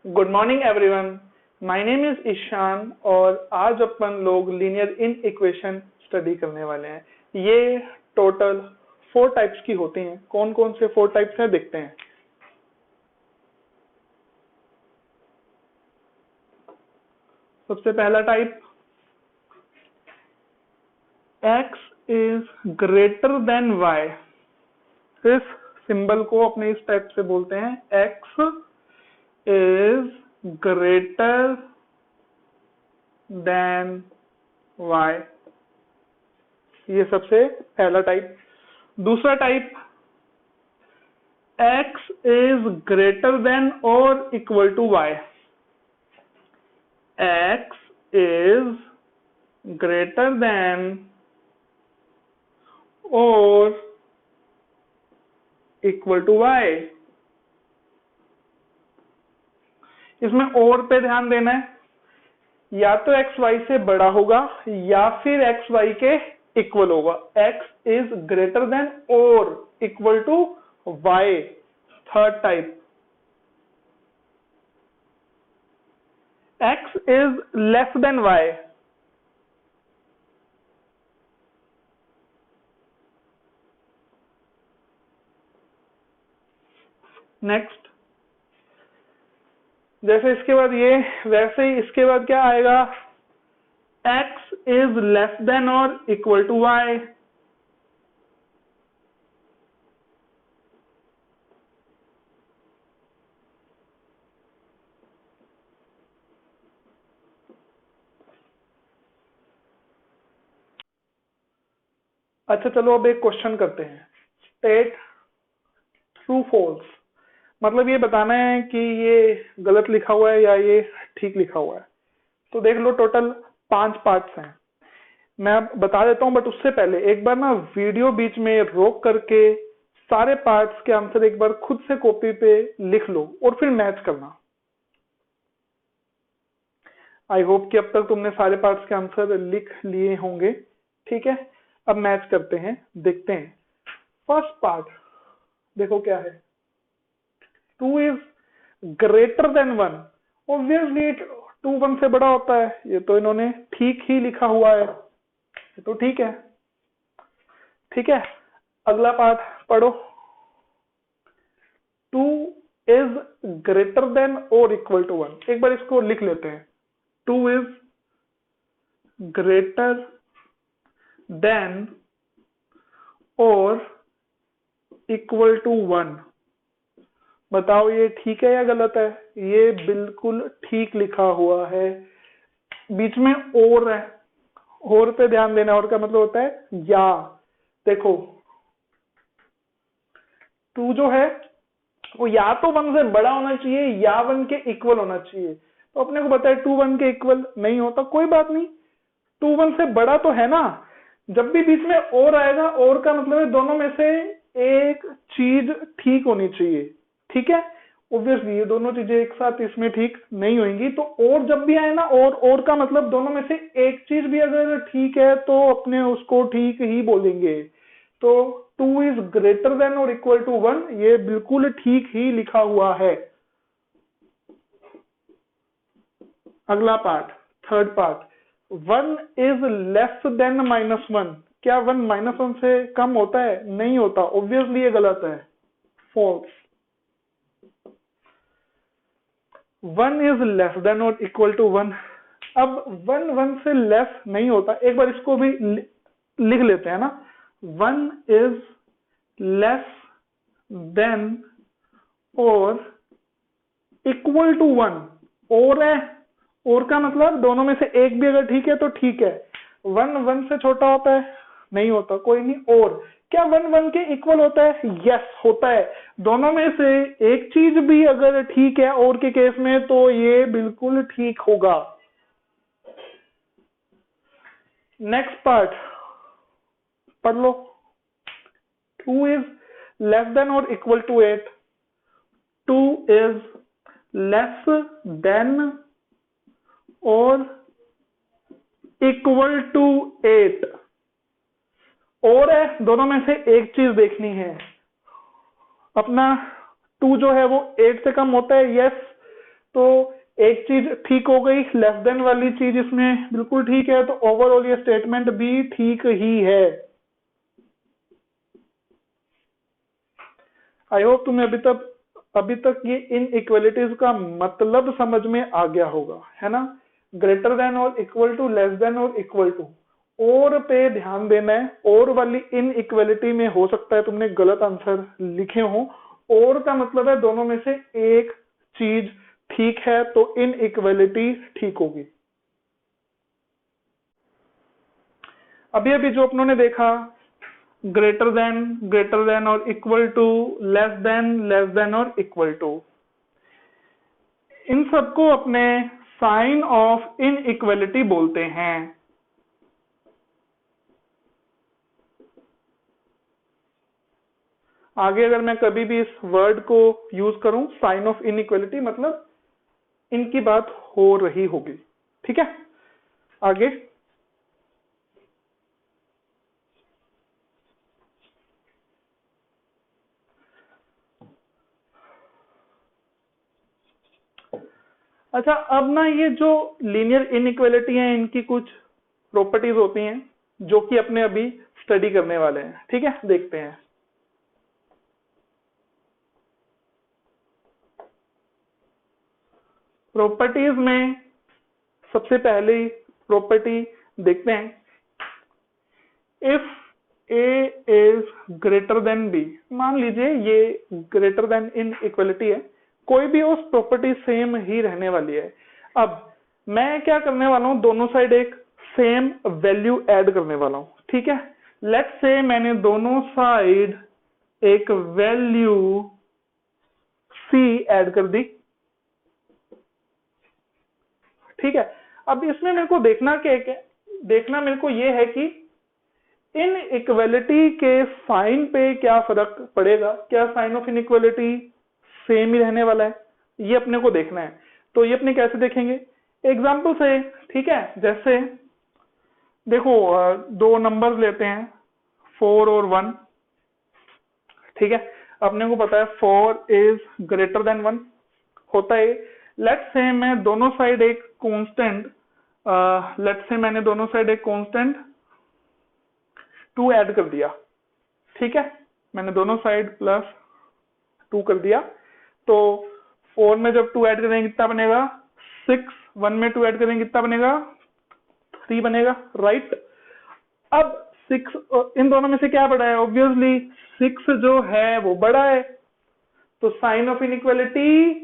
Good morning everyone, my name is Ishan और आज अपन लोग लीनियर इन इक्वेशन स्टडी करने वाले हैं। ये टोटल 4 टाइप्स की होती हैं। कौन कौन से 4 टाइप्स हैं देखते हैं। सबसे पहला type, x is greater then y। इस सिंबल को अपने इस टाइप से बोलते हैं, x is greater than y। ये सबसे पहला टाइप। दूसरा type, x is greater than or equal to y। x is greater than or equal to y। इसमें और पे ध्यान देना है, या तो x y से बड़ा होगा या फिर x y के इक्वल होगा। x इज ग्रेटर देन और equal to y। Third type, x is less than y। Next, जैसे इसके बाद ये, वैसे ही इसके बाद क्या आएगा, x इज लेस देन और इक्वल टू y। अच्छा चलो अब एक क्वेश्चन करते हैं। स्टेट ट्रू फॉल्स, मतलब ये बताना है कि ये गलत लिखा हुआ है या ये ठीक लिखा हुआ है। तो देख लो, टोटल 5 पार्ट्स हैं। मैं बता देता हूं, बट उससे पहले एक बार ना वीडियो बीच में रोक करके सारे पार्ट्स के आंसर एक बार खुद से कॉपी पे लिख लो और फिर मैच करना। आई होप कि अब तक तुमने सारे पार्ट्स के आंसर लिख लिए होंगे। ठीक है, अब मैच करते हैं, देखते हैं। फर्स्ट पार्ट देखो क्या है, 2 इज ग्रेटर देन 1। ऑब्वियसली 2 1 से बड़ा होता है, ये तो इन्होंने ठीक ही लिखा हुआ है, ये तो ठीक है। ठीक है, अगला पार्ट पढ़ो, 2 इज ग्रेटर देन और इक्वल टू 1। एक बार इसको लिख लेते हैं, 2 इज ग्रेटर देन और इक्वल टू 1। बताओ ये ठीक है या गलत है। ये बिल्कुल ठीक लिखा हुआ है, बीच में और है, और पे ध्यान देना। और का मतलब होता है या। देखो 2 जो है वो या तो 1 से बड़ा होना चाहिए या 1 के इक्वल होना चाहिए। तो अपने को पता है 2 1 के इक्वल नहीं होता, कोई बात नहीं, 2 1 से बड़ा तो है ना। जब भी बीच में और आएगा, और का मतलब है दोनों में से एक चीज ठीक होनी चाहिए। ठीक है, ऑब्वियसली ये दोनों चीजें एक साथ इसमें ठीक नहीं होंगी। तो और जब भी आए ना, और का मतलब दोनों में से एक चीज भी अगर ठीक है तो अपने उसको ठीक ही बोलेंगे। तो 2 इज ग्रेटर देन और इक्वल टू 1, ये बिल्कुल ठीक ही लिखा हुआ है। अगला part, third part, 1 is less then -1। क्या 1 -1 से कम होता है? नहीं होता, ऑब्वियसली ये गलत है, फॉल्स। 1 इज लेस देन और इक्वल टू 1। अब 1 1 से लेस नहीं होता, एक बार इसको भी लिख लेते हैं ना, 1 इज लेस देन और इक्वल टू 1। और है, और का मतलब दोनों में से एक भी अगर ठीक है तो ठीक है। 1 1 से छोटा होता है? नहीं होता, कोई नहीं। और क्या 1 1 के इक्वल होता है? यस होता है। दोनों में से एक चीज भी अगर ठीक है और के केस में, तो ये बिल्कुल ठीक होगा। नेक्स्ट पार्ट पढ़ लो, 2 इज लेस देन और equal to 8। 2 is less than और इक्वल टू 8। और है, दोनों में से एक चीज देखनी है। अपना 2 जो है वो 8 से कम होता है, यस। तो एक चीज ठीक हो गई, लेस देन वाली चीज इसमें बिल्कुल ठीक है, तो ओवरऑल ये स्टेटमेंट भी ठीक ही है। आई होप तुम्हें अभी तक ये इनइक्वालिटीज का मतलब समझ में आ गया होगा, है ना। ग्रेटर देन और इक्वल टू, लेस देन और इक्वल टू, और पे ध्यान देना है। और वाली इनइक्वालिटी में हो सकता है तुमने गलत आंसर लिखे हो। और का मतलब है दोनों में से एक चीज ठीक है, तो इनइक्वालिटी ठीक होगी। अभी अभी जो अपनों ने देखा, ग्रेटर देन और इक्वल टू, लेस देन और इक्वल टू, इन सबको अपने साइन ऑफ इनइक्वालिटी बोलते हैं। आगे अगर मैं कभी भी इस वर्ड को यूज करूं, साइन ऑफ इनइक्वालिटी, मतलब इनकी बात हो रही होगी। ठीक है, आगे। अच्छा, अब ना ये जो लीनियर इनइक्वालिटी है, इनकी कुछ प्रॉपर्टीज होती हैं जो कि अपने अभी स्टडी करने वाले हैं। ठीक है, देखते हैं। प्रॉपर्टीज में सबसे पहली प्रॉपर्टी देखते हैं, if A is greater than B. मान लीजिए ये ग्रेटर देन इनइक्वालिटी है, कोई भी उस प्रॉपर्टी सेम ही रहने वाली है। अब मैं क्या करने वाला हूं, दोनों साइड एक सेम वैल्यू ऐड करने वाला हूं। ठीक है, लेट्स से मैंने दोनों साइड एक वैल्यू सी ऐड कर दी। ठीक है, अब इसमें मेरे को देखना मेरे को ये है कि इन इक्वलिटी के साइन पे क्या फर्क पड़ेगा, क्या साइन ऑफ इनइक्वालिटी सेम ही रहने वाला है, ये अपने को देखना है। तो ये अपने कैसे देखेंगे, एग्जाम्पल से। ठीक है, जैसे देखो, दो नंबर्स लेते हैं, 4 और 1। ठीक है, अपने को पता है 4 इज ग्रेटर देन 1 होता है। लेट्स से मैं दोनों साइड एक कांस्टेंट 2 ऐड कर दिया। ठीक है, मैंने दोनों साइड +2 कर दिया, तो 4 में जब 2 ऐड करेंगे कितना बनेगा 6, 1 में 2 ऐड करेंगे कितना बनेगा 3 बनेगा, राइट। अब 6 इन दोनों में से क्या बड़ा है, ऑब्वियसली 6 जो है वो बड़ा है, तो साइन ऑफ इनइक्वालिटी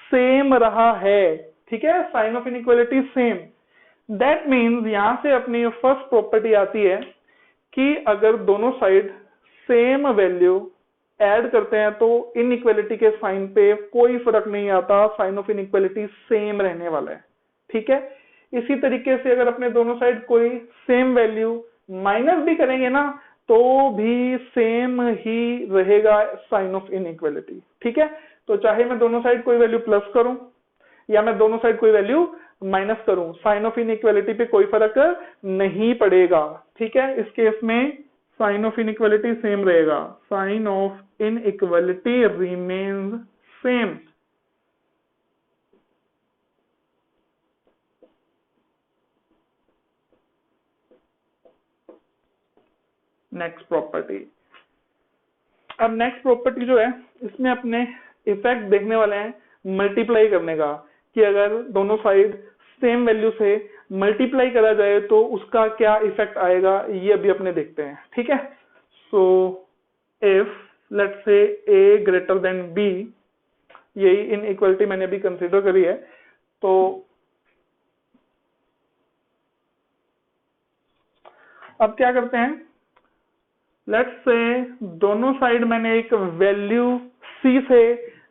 सेम रहा है। ठीक है, sign of inequality same. That means यहां से अपनी फर्स्ट प्रॉपर्टी आती है कि अगर दोनों साइड सेम वैल्यू ऐड करते हैं तो इनइक्वालिटी के साइन पे कोई फर्क नहीं आता, साइन ऑफ इनइक्वालिटी सेम रहने वाला है। ठीक है, इसी तरीके से अगर अपने दोनों साइड कोई सेम वैल्यू माइनस भी करेंगे ना, तो भी सेम ही रहेगा साइन ऑफ इनइक्वालिटी। ठीक है, तो चाहे मैं दोनों साइड कोई वैल्यू प्लस करूं या मैं दोनों साइड कोई वैल्यू माइनस करूं, साइन ऑफ इनइक्वालिटी पे कोई फर्क नहीं पड़ेगा। ठीक है, इस केस में साइन ऑफ इनइक्वालिटी सेम रहेगा, sign of inequality remains same. Next property, अब नेक्स्ट प्रॉपर्टी जो है इसमें अपने इफेक्ट देखने वाले हैं मल्टीप्लाई करने का, कि अगर दोनों साइड सेम वैल्यू से मल्टीप्लाई करा जाए तो उसका क्या इफेक्ट आएगा, ये अभी अपने देखते हैं। ठीक है, सो if let's say A greater than B, यही इनइक्वालिटी मैंने अभी कंसीडर करी है, तो अब क्या करते हैं, लेट्स से दोनों साइड मैंने एक वैल्यू सी से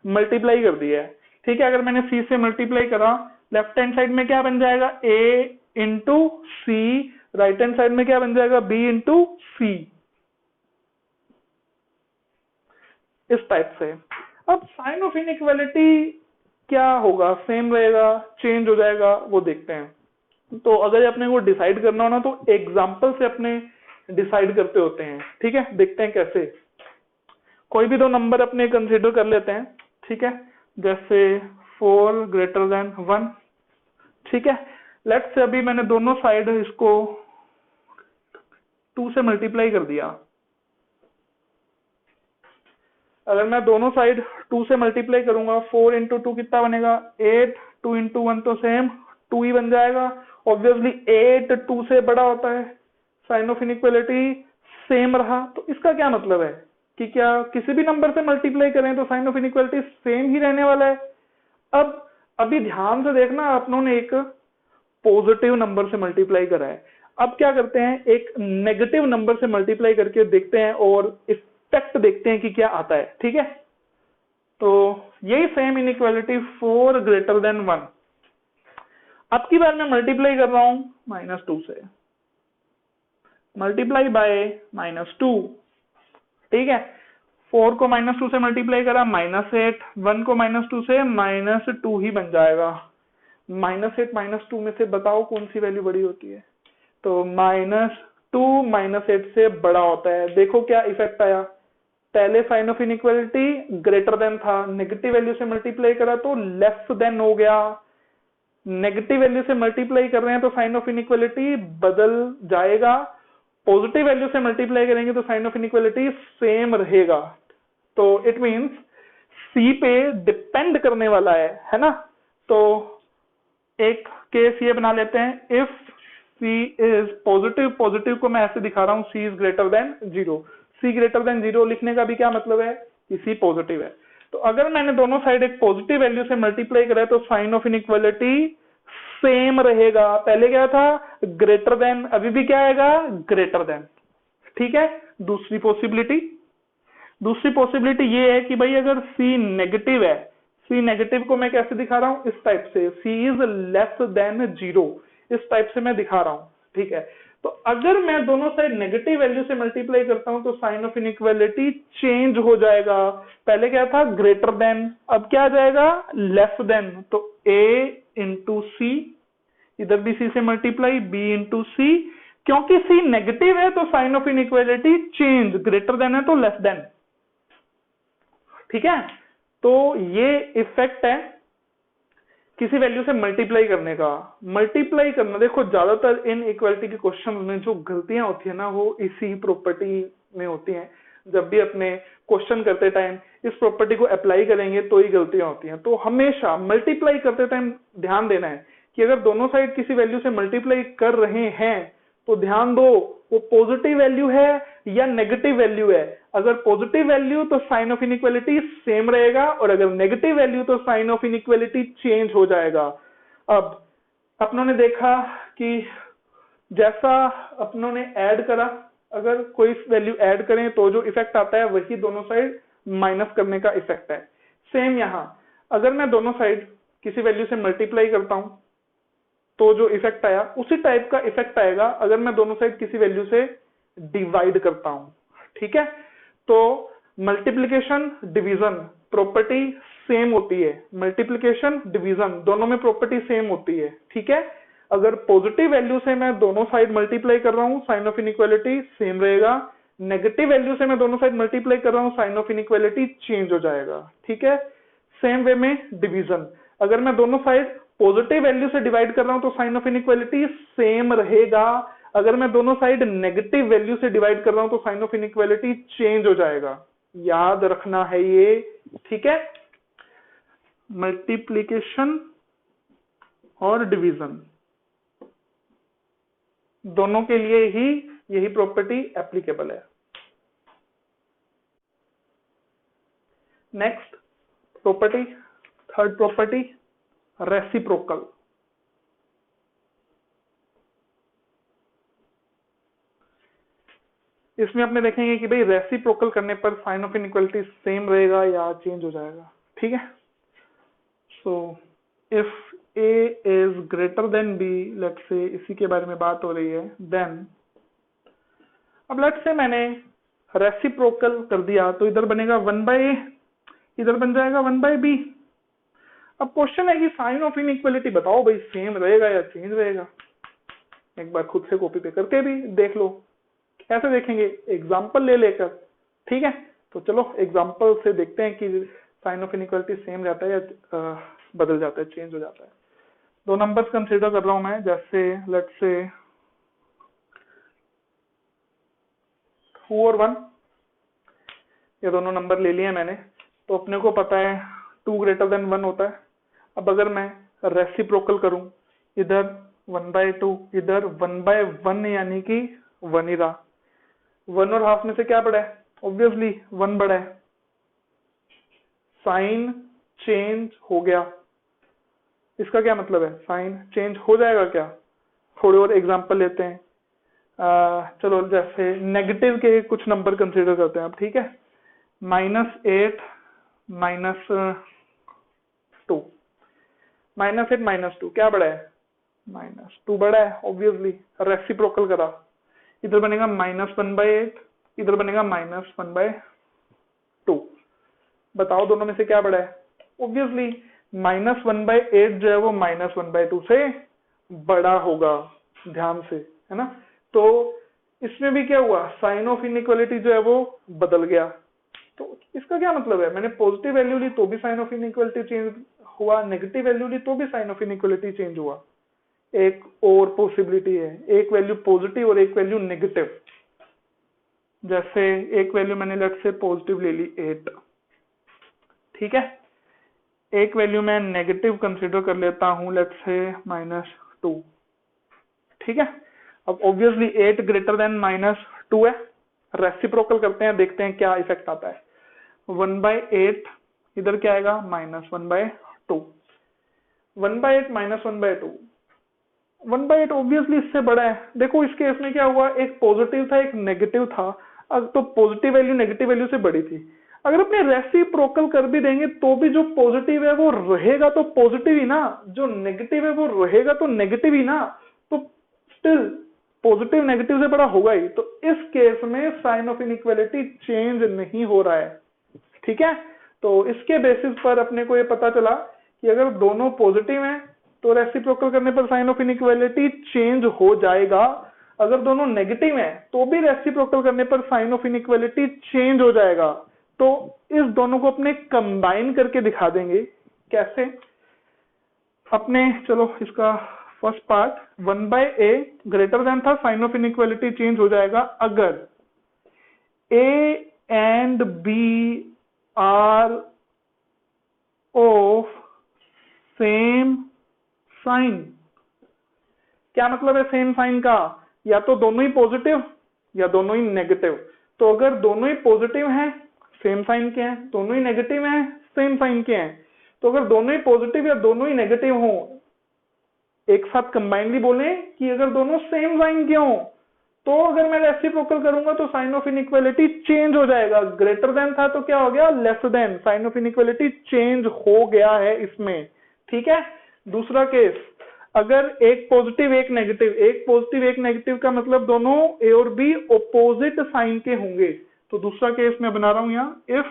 मल्टीप्लाई कर दी है। ठीक है, अगर मैंने सी से मल्टीप्लाई करा, लेफ्ट हैंड साइड में क्या बन जाएगा ए इंटू सी, राइट हैंड साइड में क्या बन जाएगा बी इंटू सी, इस टाइप से। अब साइन ऑफ इनइक्वालिटी क्या होगा, सेम रहेगा, चेंज हो जाएगा, वो देखते हैं। तो अगर अपने को डिसाइड करना हो ना, तो एग्जाम्पल से अपने डिसाइड करते होते हैं। ठीक है, देखते हैं कैसे। कोई भी दो नंबर अपने कंसीडर कर लेते हैं। ठीक है, जैसे 4 ग्रेटर देन 1। ठीक है, लेट्स से अभी मैंने दोनों साइड इसको 2 से मल्टीप्लाई कर दिया। अगर मैं दोनों साइड 2 से मल्टीप्लाई करूंगा, 4 इंटू 2 कितना बनेगा 8, 2 इंटू 1 तो सेम 2 ही बन जाएगा। ऑब्वियसली 8 2 से बड़ा होता है, साइन ऑफ इनइक्वालिटी सेम रहा। तो इसका क्या मतलब है कि क्या किसी भी नंबर से मल्टीप्लाई करें तो साइन ऑफ इनइक्वालिटी सेम ही रहने वाला है। अब अभी ध्यान से देखना, अपनों ने एक पॉजिटिव नंबर से मल्टीप्लाई करा है। अब क्या करते हैं, एक नेगेटिव नंबर से मल्टीप्लाई करके देखते हैं और इफेक्ट देखते हैं कि क्या आता है। ठीक है, तो यही सेम इनइक्वालिटी 4 ग्रेटर देन 1। अब की बार मैं मल्टीप्लाई कर रहा हूं -2 से, मल्टीप्लाई बाय -2। ठीक है, 4 को -2 से मल्टीप्लाई करा -8, 1 को -2 से -2 ही बन जाएगा। -8 -2 में से बताओ कौन सी वैल्यू बड़ी होती है। तो -2 -8 से बड़ा होता है। देखो क्या इफेक्ट आया, पहले sign of inequality greater than था, नेगेटिव वैल्यू से मल्टीप्लाई करा तो लेस देन हो गया। नेगेटिव वैल्यू से मल्टीप्लाई कर रहे हैं तो साइन ऑफ इनइक्वालिटी बदल जाएगा। पॉजिटिव वैल्यू से मल्टीप्लाई करेंगे तो साइन ऑफ इनइक्वालिटी सेम रहेगा। तो इट मींस सी पे डिपेंड करने वाला है ना। तो एक केस ये बना लेते हैं, if C is positive, positive को मैं ऐसे दिखा रहा हूं, C is greater than 0। C greater than 0 लिखने का भी क्या मतलब है कि सी पॉजिटिव है। तो अगर मैंने दोनों साइड एक पॉजिटिव वैल्यू से मल्टीप्लाई करा है तो साइन ऑफ इनइक्वालिटी सेम रहेगा। पहले क्या था ग्रेटर देन, अभी भी क्या आएगा ग्रेटर देन। ठीक है, दूसरी पॉसिबिलिटी ये है कि भाई अगर सी नेगेटिव है, सी नेगेटिव को मैं कैसे दिखा रहा हूं, इस टाइप से, सी इज लेस देन 0, इस टाइप से मैं दिखा रहा हूं। ठीक है, तो अगर मैं दोनों साइड नेगेटिव वैल्यू से मल्टीप्लाई करता हूं तो साइन ऑफ इनइक्वालिटी चेंज हो जाएगा। पहले क्या था ग्रेटर देन, अब क्या आ जाएगा लेस देन। तो a इंटू सी, इधर भी सी से मल्टीप्लाई, b इंटू सी। क्योंकि सी नेगेटिव है तो sign of inequality change, greater than है तो लेस देन। ठीक है, तो ये इफेक्ट है किसी वैल्यू से मल्टीप्लाई करने का। मल्टीप्लाई करना, देखो ज्यादातर इन इक्वालिटी के क्वेश्चन में जो गलतियां होती है ना वो इसी प्रॉपर्टी में होती हैं। जब भी अपने क्वेश्चन करते टाइम इस प्रॉपर्टी को अप्लाई करेंगे तो ही गलतियां होती हैं। तो हमेशा मल्टीप्लाई करते टाइम ध्यान देना है कि अगर दोनों साइड किसी वैल्यू से मल्टीप्लाई कर रहे हैं तो ध्यान दो वो पॉजिटिव वैल्यू है या नेगेटिव वैल्यू है। अगर पॉजिटिव वैल्यू तो साइन ऑफ इनइक्वालिटी सेम रहेगा और अगर नेगेटिव वैल्यू तो साइन ऑफ इनइक्वालिटी चेंज हो जाएगा। अब अपनों ने देखा कि जैसा अपनों ने ऐड करा, अगर कोई वैल्यू ऐड करें तो जो इफेक्ट आता है वही दोनों साइड माइनस करने का इफेक्ट है। सेम यहां, अगर मैं दोनों साइड किसी वैल्यू से मल्टीप्लाई करता हूं तो जो इफेक्ट आया उसी टाइप का इफेक्ट आएगा अगर मैं दोनों साइड किसी वैल्यू से डिवाइड करता हूं। ठीक है, तो मल्टीप्लिकेशन डिवीजन प्रॉपर्टी सेम होती है, मल्टीप्लिकेशन डिवीजन दोनों में प्रॉपर्टी सेम होती है। ठीक है, अगर पॉजिटिव वैल्यू से मैं दोनों साइड मल्टीप्लाई कर रहा हूं साइन ऑफ इनइक्वालिटी सेम रहेगा, नेगेटिव वैल्यू से मैं दोनों साइड मल्टीप्लाई कर रहा हूं साइन ऑफ इनइक्वालिटी चेंज हो जाएगा। ठीक है, सेम वे में डिवीजन, अगर मैं दोनों साइड पॉजिटिव वैल्यू से डिवाइड कर रहा हूं तो साइन ऑफ इनइक्वालिटी सेम रहेगा, अगर मैं दोनों साइड नेगेटिव वैल्यू से डिवाइड कर रहा हूं तो साइन ऑफ इनइक्वालिटी चेंज हो जाएगा। याद रखना है ये। ठीक है, मल्टीप्लिकेशन और डिवीजन दोनों के लिए ही यही प्रॉपर्टी एप्लीकेबल है। Next property, third property reciprocal. इसमें अपने देखेंगे कि भाई रेसिप्रोकल करने पर साइन ऑफ इनइक्वालिटी सेम रहेगा या चेंज हो जाएगा। ठीक है, so if a is greater then b, let's say इसी के बारे में बात हो रही है, देन अब लेट्स से मैंने रेसिप्रोकल कर दिया तो इधर बनेगा 1/a, इधर बन जाएगा 1/b। अब क्वेश्चन है कि साइन ऑफ इनइक्वालिटी बताओ भाई सेम रहेगा या चेंज रहेगा। एक बार खुद से कॉपी पे करके भी देख लो। कैसे देखेंगे, एग्जाम्पल ले लेकर। ठीक है, तो चलो एग्जाम्पल से देखते हैं कि साइन ऑफ इनइक्वालिटी सेम रहता है या बदल जाता है, चेंज हो जाता है। दो नंबर्स कंसीडर कर रहा हूं मैं, जैसे लेट्स से 2 और 1, ये दोनों नंबर ले लिए मैंने। तो अपने को पता है 2 ग्रेटर देन 1 होता है। अब अगर मैं रेसिप्रोकल करूं, इधर 1/2, इधर 1/1, यानी कि 1 ही रहा। 1 और हाफ में से क्या बड़ा है? ऑब्वियसली 1 बड़ा है। साइन चेंज हो गया, इसका क्या मतलब है? साइन चेंज हो जाएगा क्या? थोड़े और एग्जांपल लेते हैं। चलो जैसे नेगेटिव के कुछ नंबर कंसीडर करते हैं अब, ठीक है। -8 -2, -8 -2 क्या बड़ा है? -2 बड़ा है ऑब्वियसली। रेसिप्रोकल करा, इधर बनेगा -1/8, इधर बनेगा -1/2। बताओ दोनों में से क्या बड़ा है? ऑब्वियसली -1/8 जो है वो -1/2 से बड़ा होगा, ध्यान से, है ना। तो इसमें भी क्या हुआ? साइन ऑफ इनइक्वालिटी जो है वो बदल गया। तो इसका क्या मतलब है? मैंने पॉजिटिव वैल्यू ली तो भी साइन ऑफ इनइक्वालिटी चेंज हुआ, नेगेटिव वैल्यू ली तो भी साइन ऑफ इनइक्वालिटी चेंज हुआ। एक और पॉसिबिलिटी है, एक वैल्यू पॉजिटिव और एक वैल्यू नेगेटिव। जैसे एक वैल्यू मैंने लेट्स से पॉजिटिव ले ली 8, ठीक है। एक वैल्यू मैं नेगेटिव कंसीडर कर लेता हूं, लेट्स से -2, ठीक है। अब ऑब्वियसली 8 ग्रेटर देन -2 है। रेसिप्रोकल करते हैं, देखते हैं क्या इफेक्ट आता है। 1/8 इधर क्या आएगा? -1/2। 1/8 -1/2, 1/8 ऑब्वियसली इससे बड़ा है। देखो इस केस में क्या हुआ, एक पॉजिटिव था एक नेगेटिव था। अब तो पॉजिटिव वैल्यू नेगेटिव वैल्यू से बड़ी थी। अगर अपने रेसिप्रोकल कर भी देंगे तो भी जो पॉजिटिव है वो रहेगा तो पॉजिटिव ही ना, जो नेगेटिव है वो रहेगा तो नेगेटिव ही ना। तो स्टिल पॉजिटिव नेगेटिव से बड़ा होगा ही। तो इस केस में साइन ऑफ इनइक्वालिटी चेंज नहीं हो रहा है, ठीक है। तो इसके बेसिस पर अपने को ये पता चला कि अगर दोनों पॉजिटिव हैं तो रेसिप्रोकल करने पर साइन ऑफ इनइक्वालिटी चेंज हो जाएगा। अगर दोनों नेगेटिव हैं तो भी रेसिप्रोकल करने पर साइन ऑफ इनइक्वालिटी चेंज हो जाएगा। तो इस दोनों को अपने कंबाइन करके दिखा देंगे। कैसे? अपने चलो इसका first part 1/a greater than था, साइन ऑफ इनइक्वालिटी चेंज हो जाएगा अगर a and b are of same sign. क्या मतलब है सेम साइन का? या तो दोनों ही पॉजिटिव या दोनों ही नेगेटिव। तो अगर दोनों ही पॉजिटिव हैं सेम साइन के हैं, दोनों ही नेगेटिव हैं सेम साइन के हैं। तो अगर दोनों ही पॉजिटिव या दोनों ही नेगेटिव हो, एक साथ कंबाइनली बोले कि अगर दोनों सेम साइन के हो, तो अगर मैं रेसिप्रोकल करूंगा तो साइन ऑफ इनइक्वालिटी चेंज हो जाएगा। ग्रेटर देन था तो क्या हो गया? Less than. Sign of inequality change हो गया है इसमें, ठीक है। दूसरा केस, अगर एक पॉजिटिव एक नेगेटिव, एक पॉजिटिव एक नेगेटिव का मतलब दोनों ए और बी ऑपोजिट साइन के होंगे। तो दूसरा केस मैं बना रहा हूं यहां, if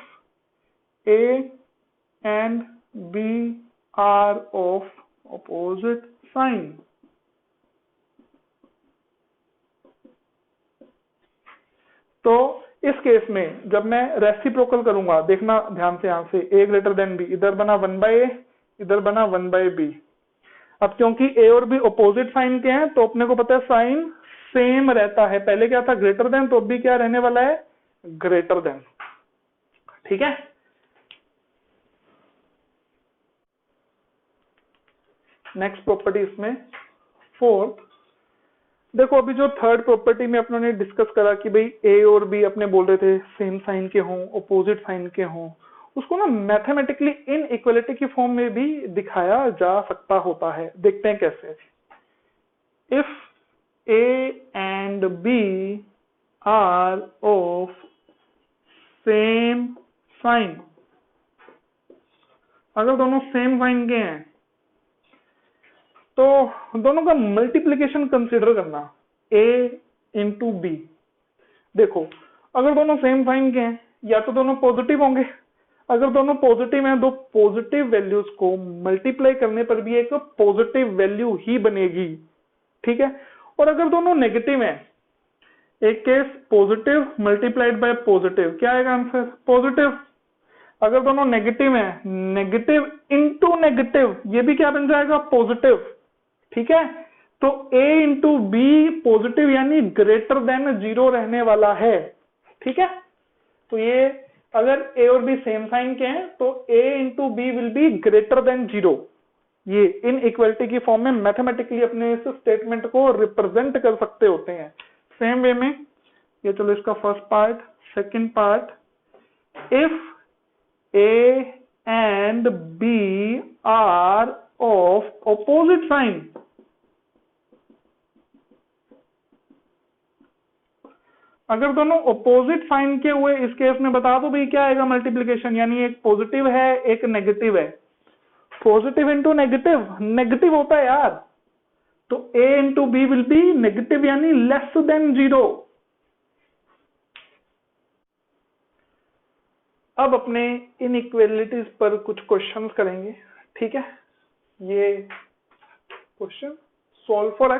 A and B are of opposite sign. तो इस केस में जब मैं रेसिप्रोकल करूंगा, देखना ध्यान से, यहां से a ग्रेटर देन b, इधर बना 1/a, इधर बना 1/b। अब क्योंकि a और b ऑपोजिट साइन के हैं तो अपने को पता है साइन सेम रहता है। पहले क्या था? ग्रेटर देन, तो अभी क्या रहने वाला है? ग्रेटर देन, ठीक है। नेक्स्ट प्रॉपर्टी इसमें फोर्थ, देखो अभी जो थर्ड प्रॉपर्टी में अपनों ने डिस्कस करा कि भाई ए और बी अपने बोल रहे थे सेम साइन के हों, ऑपोजिट साइन के हों, उसको ना मैथमेटिकली इन इक्वलिटी की फॉर्म में भी दिखाया जा सकता होता है। देखते हैं कैसे। If A and B are of same sign, अगर दोनों सेम साइन के हैं तो दोनों का मल्टीप्लिकेशन कंसीडर करना, a इंटू बी। देखो अगर दोनों सेम साइन के हैं या तो दोनों पॉजिटिव होंगे। अगर दोनों पॉजिटिव हैं, दो पॉजिटिव वैल्यूज को मल्टीप्लाई करने पर भी एक पॉजिटिव वैल्यू ही बनेगी, ठीक है। और अगर दोनों नेगेटिव हैं, एक case positive multiplied by positive, क्या आएगा आंसर? पॉजिटिव। अगर दोनों नेगेटिव है, नेगेटिव इंटू नेगेटिव, ये भी क्या बन जाएगा, पॉजिटिव। ठीक है, तो a इंटू बी पॉजिटिव यानी ग्रेटर देन 0 रहने वाला है। ठीक है, तो ये अगर a और b सेम साइन के हैं तो a into B will be greater than 0। ये इन इक्वलिटी की फॉर्म में मैथमेटिकली अपने इस स्टेटमेंट को रिप्रेजेंट कर सकते होते हैं। सेम वे में ये, चलो इसका first part, second part, if a and b are of opposite sign, अगर दोनों ऑपोजिट साइन के हुए इस केस में बता दो भाई क्या आएगा मल्टीप्लिकेशन, यानी एक पॉजिटिव है एक नेगेटिव है। पॉजिटिव इंटू नेगेटिव, नेगेटिव होता है यार, तो a into B will be negative यानी लेस देन 0। अब अपने इनइक्वालिटीज पर कुछ क्वेश्चंस करेंगे। ठीक है, ये क्वेश्चन सॉल्व फॉर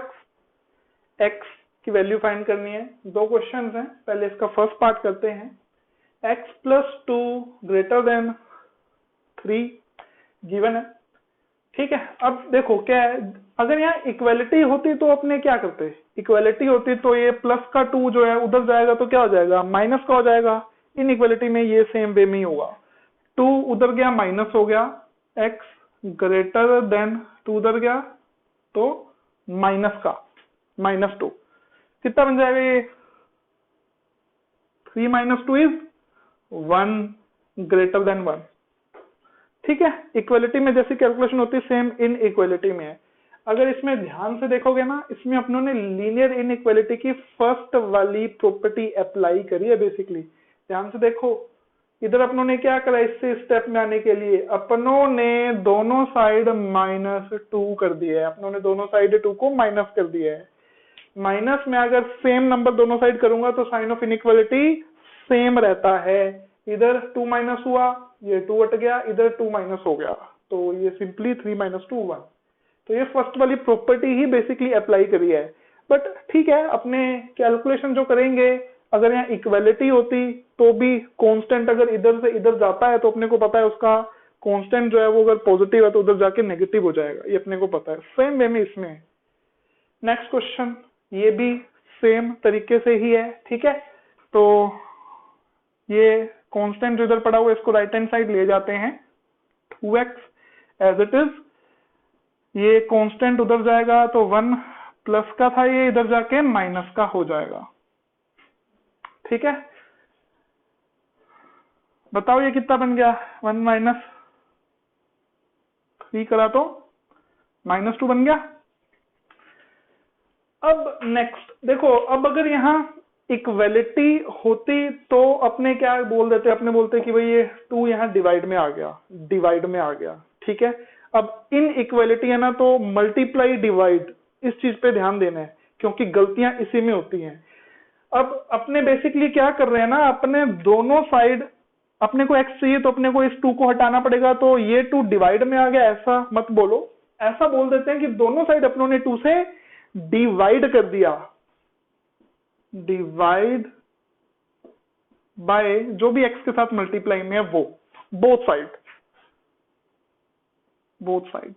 एक्स की वैल्यू फाइंड करनी है। दो क्वेश्चंस हैं, पहले इसका फर्स्ट पार्ट करते हैं। x plus 2 greater than 3 given है। ठीक है, अब देखो क्या है, अगर यहाँ इक्वालिटी होती तो अपने क्या करते, इक्वालिटी होती तो ये प्लस का 2 जो है उधर जाएगा तो क्या हो जाएगा, माइनस का हो जाएगा। इनइक्वालिटी में ये सेम वे में ही होगा, 2 उधर गया माइनस हो गया, x ग्रेटर देन 2 उधर गया तो माइनस का -2 कितना बन जाएगा, ये 3 - 2 इज 1 ग्रेटर देन 1। ठीक है, इक्वालिटी में जैसी कैलकुलेशन होती है सेम इन इक्वालिटी में है। अगर इसमें ध्यान से देखोगे ना, इसमें अपनों ने लीनियर इनइक्वालिटी की फर्स्ट वाली प्रॉपर्टी अप्लाई करी है बेसिकली। ध्यान से देखो, इधर अपनों ने क्या करा, इससे स्टेप में आने के लिए अपनों ने दोनों साइड -2 कर दिया है, अपनों ने दोनों साइड 2 को माइनस कर दिया है। माइनस में अगर सेम नंबर दोनों साइड करूंगा तो साइन ऑफ इनइक्वालिटी सेम रहता है। इधर 2 माइनस हुआ, ये 2 हट गया, इधर 2 माइनस हो गया, तो ये सिंपली 3 - 2 1। तो ये फर्स्ट वाली प्रॉपर्टी ही बेसिकली अप्लाई करी है। बट ठीक है, अपने कैलकुलेशन जो करेंगे, अगर यहाँ इक्वालिटी होती तो भी कांस्टेंट अगर इधर से इधर जाता है तो अपने को पता है उसका कांस्टेंट जो है वो अगर पॉजिटिव है तो उधर जाके नेगेटिव हो जाएगा, ये अपने को पता है। सेम वे में इसमें नेक्स्ट क्वेश्चन, ये भी सेम तरीके से ही है। ठीक है, तो ये कांस्टेंट जो इधर पड़ा हुआ है इसको राइट हैंड साइड ले जाते हैं, 2x एज इट इज, ये कांस्टेंट उधर जाएगा तो 1 प्लस का था, ये इधर जाके माइनस का हो जाएगा। ठीक है, बताओ ये कितना बन गया, 1 - 3 करा तो -2 बन गया। अब नेक्स्ट देखो, अब अगर यहाँ इक्वालिटी होती तो अपने क्या बोल देते, अपने बोलते कि भाई ये 2 यहाँ डिवाइड में आ गया, डिवाइड में आ गया। ठीक है, अब इन इक्वालिटी है ना, तो मल्टीप्लाई डिवाइड इस चीज पे ध्यान देना है क्योंकि गलतियां इसी में होती हैं। अब अपने बेसिकली क्या कर रहे हैं ना, अपने दोनों साइड, अपने को x चाहिए तो अपने को इस 2 को हटाना पड़ेगा, तो ये 2 डिवाइड में आ गया, ऐसा मत बोलो, ऐसा बोल देते हैं कि दोनों साइड अपनों ने 2 से डिवाइड कर दिया, डिवाइड बाय जो भी x के साथ मल्टीप्लाई में है वो, बोथ साइड, बोथ साइड।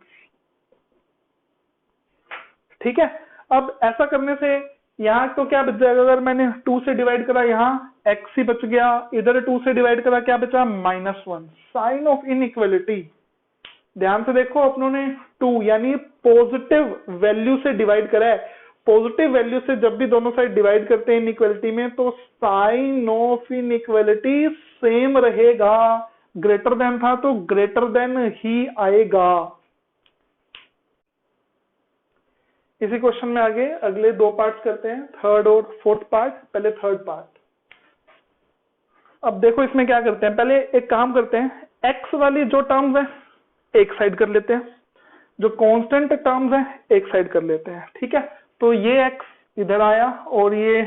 ठीक है, अब ऐसा करने से यहाँ तो क्या बच जाएगा, अगर मैंने 2 से डिवाइड करा यहाँ x ही बच गया, इधर 2 से डिवाइड करा क्या बचा, -1। साइन ऑफ इनइक्वालिटी, ध्यान से देखो, अपनों ने 2 यानी पॉजिटिव वैल्यू से डिवाइड करा है। पॉजिटिव वैल्यू से जब भी दोनों साइड डिवाइड करते हैं इनइक्वालिटी में तो साइन ऑफ इनइक्वालिटी सेम रहेगा, ग्रेटर देन था तो ग्रेटर देन ही आएगा। इसी क्वेश्चन में आगे अगले 2 पार्ट्स करते हैं, थर्ड और फोर्थ पार्ट। पहले थर्ड पार्ट, अब देखो इसमें क्या करते हैं, पहले एक काम करते हैं, x वाली जो टर्म्स है एक साइड कर लेते हैं, जो कांस्टेंट टर्म्स है एक साइड कर लेते हैं। ठीक है, तो ये x इधर आया और ये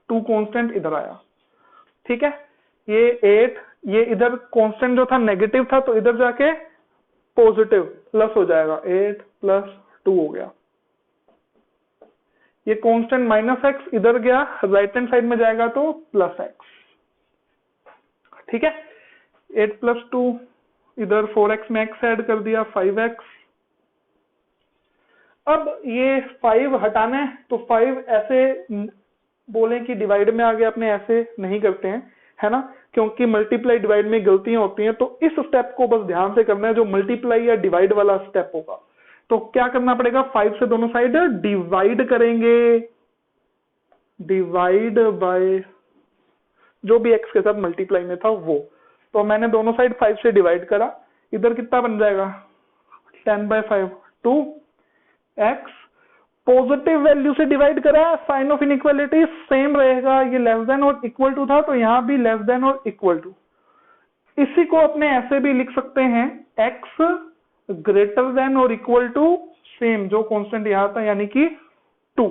2 कांस्टेंट इधर आया। ठीक है, ये 8, ये इधर कांस्टेंट जो था नेगेटिव था तो इधर जाके पॉजिटिव प्लस हो जाएगा, 8 + 2 हो गया। ये कांस्टेंट -x इधर गया, राइट हैंड साइड में जाएगा तो +x। ठीक है, 8 प्लस 2, इधर 4x में x ऐड कर दिया 5x। अब ये 5 हटाना है तो 5 ऐसे बोले कि डिवाइड में आ गया, अपने ऐसे नहीं करते हैं, है ना, क्योंकि मल्टीप्लाई डिवाइड में गलतियां होती हैं। तो इस स्टेप को बस ध्यान से करना है, जो मल्टीप्लाई या डिवाइड वाला स्टेप होगा। तो क्या करना पड़ेगा, 5 से दोनों साइड डिवाइड करेंगे, डिवाइड बाय जो भी x के साथ मल्टीप्लाई में था वो। तो मैंने दोनों साइड 5 से डिवाइड करा, इधर कितना बन जाएगा 10/5 2x, पॉजिटिव वैल्यू से डिवाइड करा, साइन ऑफ इनइक्वालिटी सेम रहेगा, ये लेस देन और इक्वल टू था तो यहां भी लेस देन और इक्वल टू। इसी को अपने ऐसे भी लिख सकते हैं, x ग्रेटर देन और इक्वल टू सेम जो कांस्टेंट यहां था यानी कि 2।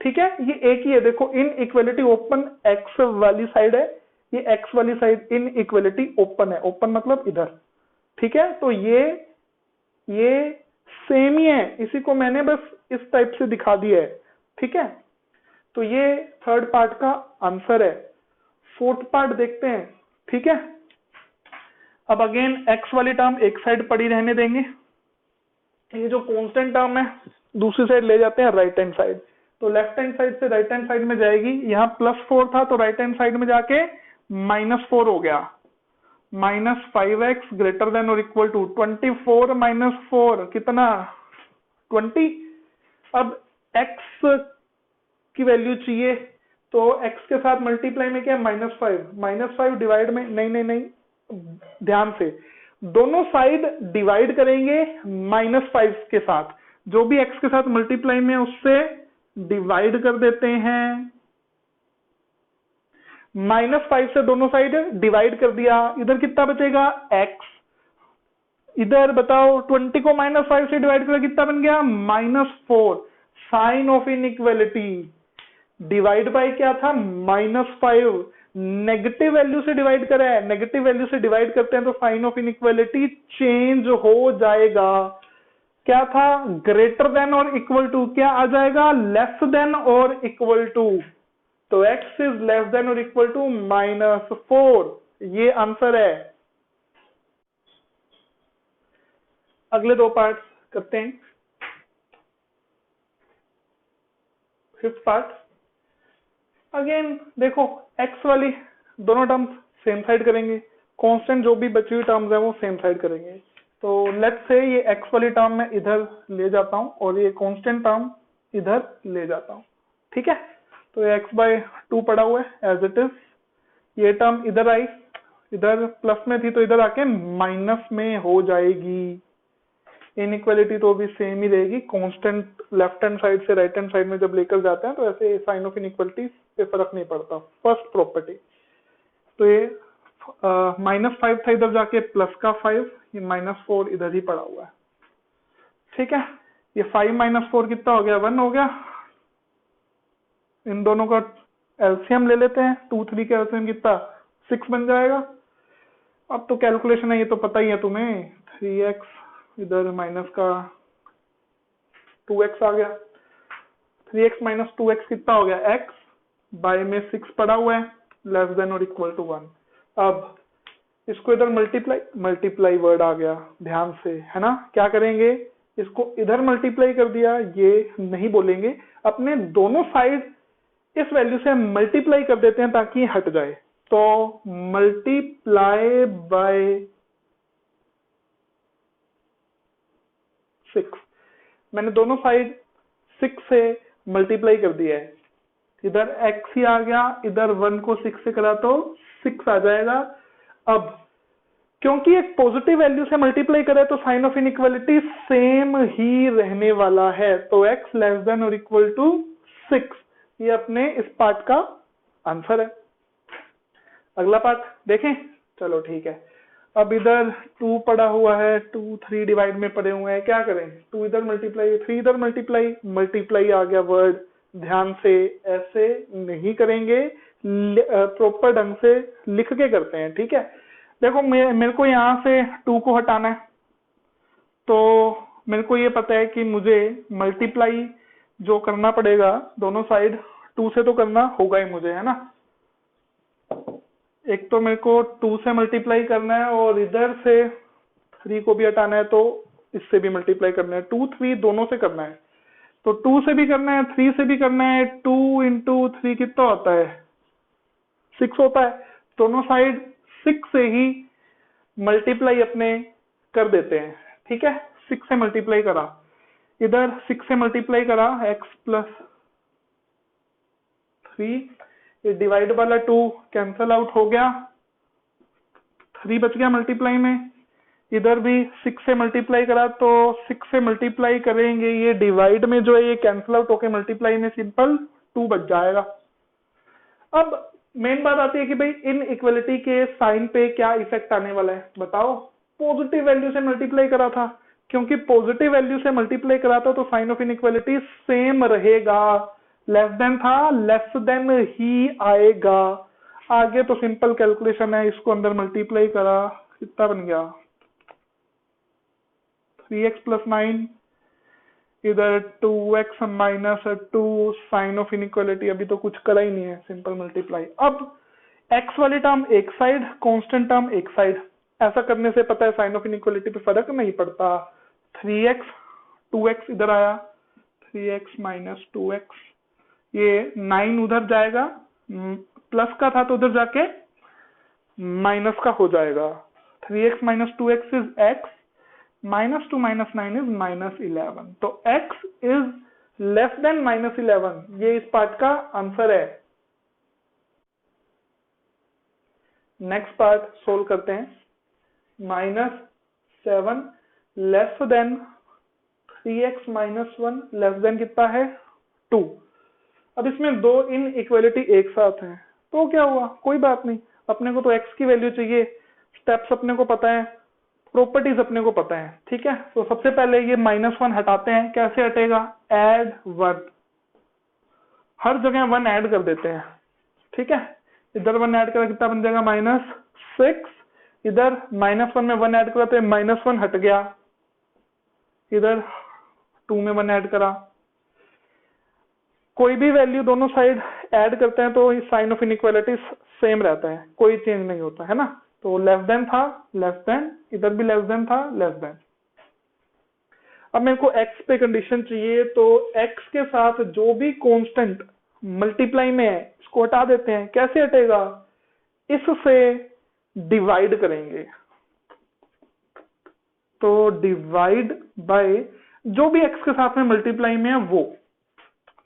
ठीक है, ये एक ही है, देखो इन इक्वलिटी ओपन x वाली साइड है, ये x वाली साइड इन इक्वलिटी ओपन है, ओपन मतलब इधर। ठीक है, तो ये सेम ही है, इसी को मैंने बस इस टाइप से दिखा दिया है। ठीक है, तो ये थर्ड पार्ट का आंसर है। फोर्थ पार्ट देखते हैं। ठीक है, अब अगेन x वाली टर्म एक साइड पड़ी रहने देंगे, ये जो कांस्टेंट टर्म है दूसरी साइड ले जाते हैं राइट हैंड साइड। तो लेफ्ट हैंड साइड से राइट हैंड साइड में जाएगी, यहाँ +4 था तो राइट हैंड साइड में जाके -4 हो गया, -5x ग्रेटर देन और इक्वल टू 24 - 4 कितना 20। अब x की वैल्यू चाहिए तो x के साथ मल्टीप्लाई में क्या है -5 डिवाइड में नहीं, ध्यान से दोनों साइड डिवाइड करेंगे -5 के साथ, जो भी x के साथ मल्टीप्लाई में उससे डिवाइड कर देते हैं। -5 से दोनों साइड डिवाइड कर दिया, इधर कितना बचेगा x, इधर बताओ 20 को -5 से डिवाइड करा कितना बन गया -4, sign of inequality divide by क्या था -5, नेगेटिव वैल्यू से डिवाइड करा है, नेगेटिव वैल्यू से डिवाइड करते हैं तो साइन ऑफ इनइक्वालिटी चेंज हो जाएगा। क्या था ग्रेटर देन और इक्वल टू, क्या आ जाएगा लेस देन और इक्वल टू, तो x इज लेस देन और इक्वल टू -4, ये आंसर है। अगले दो पार्ट करते हैं। फिफ्थ पार्ट, अगेन देखो x वाली दोनों टर्म्स सेम साइड करेंगे, कांस्टेंट जो भी बची हुई टर्म्स है वो सेम साइड करेंगे। तो लेट्स से ये x वाली टर्म मैं इधर ले जाता हूं और ये कांस्टेंट टर्म इधर ले जाता हूं। ठीक है, तो ये x/2 पड़ा हुआ है एज इट इज, ये टर्म इधर आई, इधर प्लस में थी तो इधर आके माइनस में हो जाएगी। इनइक्वालिटी तो भी सेम ही रहेगी, कांस्टेंट लेफ्ट हैंड साइड से राइट हैंड साइड में जब लेकर जाते हैं तो ऐसे साइन ऑफ इनइक्वालिटी पे फर्क नहीं पड़ता। फर्स्ट प्रॉपर्टी, तो ये -5 था, इधर जाके प्लस का 5, ये -4 इधर ही पड़ा हुआ है। ठीक है, ये 5 - 4 कितना हो गया 1 हो गया। इन दोनों का एलसीएम ले लेते हैं, 2 3 का एलसीएम कितना 6 बन जाएगा। अब तो कैलकुलेशन है, ये तो पता ही है तुम्हें, 3x इधर माइनस का 2x आ गया, 3x - 2x कितना हो गया x, बाय में 6 पड़ा हुआ है, लेस देन और इक्वल टू 1। अब इसको इधर मल्टीप्लाई वर्ड आ गया, ध्यान से, है ना। क्या करेंगे, इसको इधर मल्टीप्लाई कर दिया, ये नहीं बोलेंगे, अपने दोनों साइड इस वैल्यू से मल्टीप्लाई कर देते हैं ताकि हट जाए। तो मल्टीप्लाई बाय 6, मैंने दोनों साइड 6 से मल्टीप्लाई कर दिया है, इधर x ही आ गया, इधर 1 को 6 से करा तो 6 आ जाएगा। अब क्योंकि एक पॉजिटिव वैल्यू से मल्टीप्लाई करे तो साइन ऑफ इनइक्वालिटी सेम ही रहने वाला है, तो x लेस देन और इक्वल टू 6, ये अपने इस पार्ट का आंसर है। अगला पार्ट देखें, चलो ठीक है। अब इधर 2 पड़ा हुआ है, 2 3 डिवाइड में पड़े हुए हैं, क्या करें, 2 इधर मल्टीप्लाई 3 इधर मल्टीप्लाई आ गया वर्ड, ध्यान से ऐसे नहीं करेंगे, प्रॉपर ढंग से लिख के करते हैं। ठीक है, देखो मेरे को यहाँ से 2 को हटाना है, तो मेरे को ये पता है कि मुझे मल्टीप्लाई जो करना पड़ेगा दोनों साइड 2 से तो करना होगा ही मुझे, है ना। एक तो मेरे को 2 से मल्टीप्लाई करना है और इधर से 3 को भी हटाना है, तो इससे भी मल्टीप्लाई करना है, 2 3 दोनों से करना है। तो 2 से भी करना है, 3 से भी करना है। 2 इंटू 3 कितना होता है? 6 होता है। दोनों साइड 6 से ही मल्टीप्लाई अपने कर देते हैं, ठीक है। 6 से मल्टीप्लाई करा, इधर 6 से मल्टीप्लाई करा, x प्लस 3, ये डिवाइड वाला 2 कैंसल आउट हो गया, 3 बच गया मल्टीप्लाई में। इधर भी 6 से मल्टीप्लाई करा, तो 6 से मल्टीप्लाई करेंगे, ये डिवाइड में जो है ये कैंसल आउट होके मल्टीप्लाई में सिंपल 2 बच जाएगा। अब मेन बात आती है कि भाई इन इक्वलिटी के साइन पे क्या इफेक्ट आने वाला है, बताओ। पॉजिटिव वैल्यू से मल्टीप्लाई करा था, क्योंकि पॉजिटिव वैल्यू से मल्टीप्लाई करा था तो साइन ऑफ इनइक्वालिटी सेम रहेगा। लेस देन था, लेस देन ही आएगा। आगे तो सिंपल कैलकुलेशन है, इसको अंदर मल्टीप्लाई करा, कितना बन गया? 3x प्लस 9, इधर 2x minus 2, sign of inequality अभी तो कुछ करा ही नहीं है, सिंपल मल्टीप्लाई। अब x वाली टर्म एक साइड, कांस्टेंट टर्म एक साइड। ऐसा करने से पता है साइन ऑफ इनइक्वालिटी पे फर्क नहीं पड़ता। 3x 2x इधर आया, 3x माइनस 2x, ये 9 उधर जाएगा, प्लस का था तो उधर जाके माइनस का हो जाएगा। 3x minus 2x is x, minus 2 minus 9 is minus 11। तो x is less then minus 11, ये इस पार्ट का आंसर है। नेक्स्ट पार्ट सोल्व करते हैं। -7 less than 3x minus 1 less than कितना है? 2। अब इसमें दो इन इक्वलिटी एक साथ हैं, तो क्या हुआ? कोई बात नहीं, अपने को तो x की वैल्यू चाहिए, स्टेप्स अपने को पता है, प्रॉपर्टीज अपने को पता है, ठीक है। तो सबसे पहले ये -1 हटाते हैं। कैसे हटेगा? ऐड 1, हर जगह 1 ऐड कर देते हैं, ठीक है। इधर 1 ऐड करा, कितना बन जाएगा? -6। इधर -1 में 1 ऐड करा तो -1 हट गया, इधर 2 में 1 ऐड करा। कोई भी वैल्यू दोनों साइड ऐड करते हैं तो साइन ऑफ इनइक्वालिटी सेम रहता है, कोई चेंज नहीं होता है ना। तो लेस देन था, लेस देन, इधर भी लेस देन था, लेस देन। अब मेरे को x पे कंडीशन चाहिए, तो x के साथ जो भी कांस्टेंट मल्टीप्लाई में है इसको हटा देते हैं। कैसे हटेगा? इससे डिवाइड करेंगे, तो डिवाइड बाय जो भी x के साथ में मल्टीप्लाई में है वो,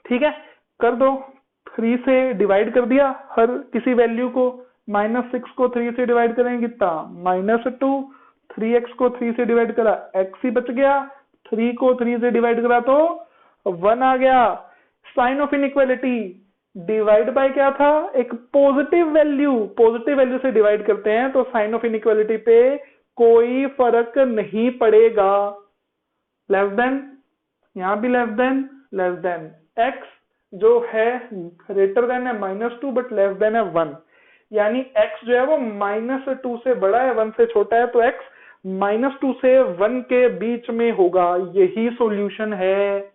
ठीक है। कर दो, 3 से डिवाइड कर दिया हर किसी वैल्यू को। -6 को 3 से डिवाइड करेंगे कितना? -2। 3x को 3 से डिवाइड करा, x ही बच गया। 3 को 3 से डिवाइड करा तो 1 आ गया। Sign of inequality divide by क्या था? एक पॉजिटिव वैल्यू से डिवाइड करते हैं तो साइन ऑफ इनइक्वालिटी पे कोई फर्क नहीं पड़ेगा। लेस देन, यहां भी लेस देन, x जो है ग्रेटर देन है -2 बट लेस देन है 1, यानी x जो है वो -2 से बड़ा है, 1 से छोटा है, तो x -2 से 1 के बीच में होगा। यही सॉल्यूशन है।